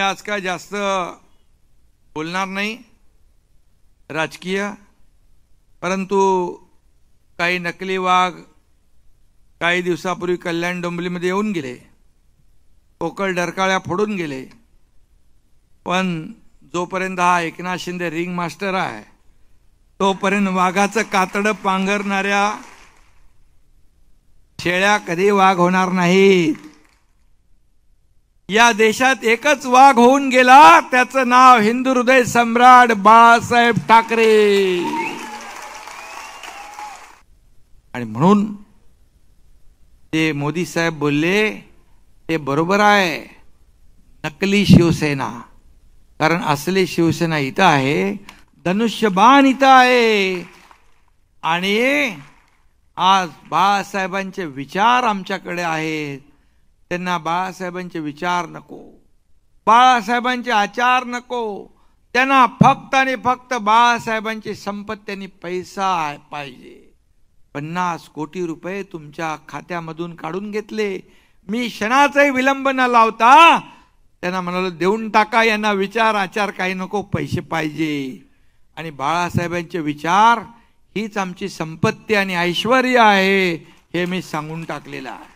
आज काय जास्त बोलणार नाही राजकीय, परंतु काही नकली वाघ काही दिवसापूर्वी कल्याण डोंबिवलीमध्ये येऊन गेले, पोकळ डरकाळ्या फोडून गेले. पण जोपर्यंत हा एकनाथ शिंदे रिंग मास्टर आहे तोपर्यंत वाघाचं कातडं पांघरणाऱ्या शेळ्या कधी वाघ होणार नाहीत. या देशात एकच वाघ होऊन गेला, त्याचं नाव हिंदू हृदय सम्राट बाळासाहेब ठाकरे. आणि म्हणून ते मोदी साहेब बोलले ते बरोबर आहे, नकली शिवसेना. कारण असली शिवसेना इथं आहे, धनुष्यबाण इथं आहे. आणि आज बाळासाहेबांचे विचार आमच्याकडे आहेत. त्यांना बाळासाहेबांचे विचार नको, बाळासाहेबांचे आचार नको. त्यांना फक्त आणि फक्त बाळासाहेबांची संपत्ती आणि पैसा पाहिजे. 50 कोटी रुपये तुमच्या खात्यामधून काढून घेतले. मी क्षणाचाही विलंब न लावता त्यांना म्हणालो देऊन टाका, यांना विचार आचार काही नको, पैसे पाहिजे. आणि बाळासाहेबांचे विचार हीच आमची संपत्ती आणि ऐश्वर्य आहे, हे मी सांगून टाकलेलं आहे.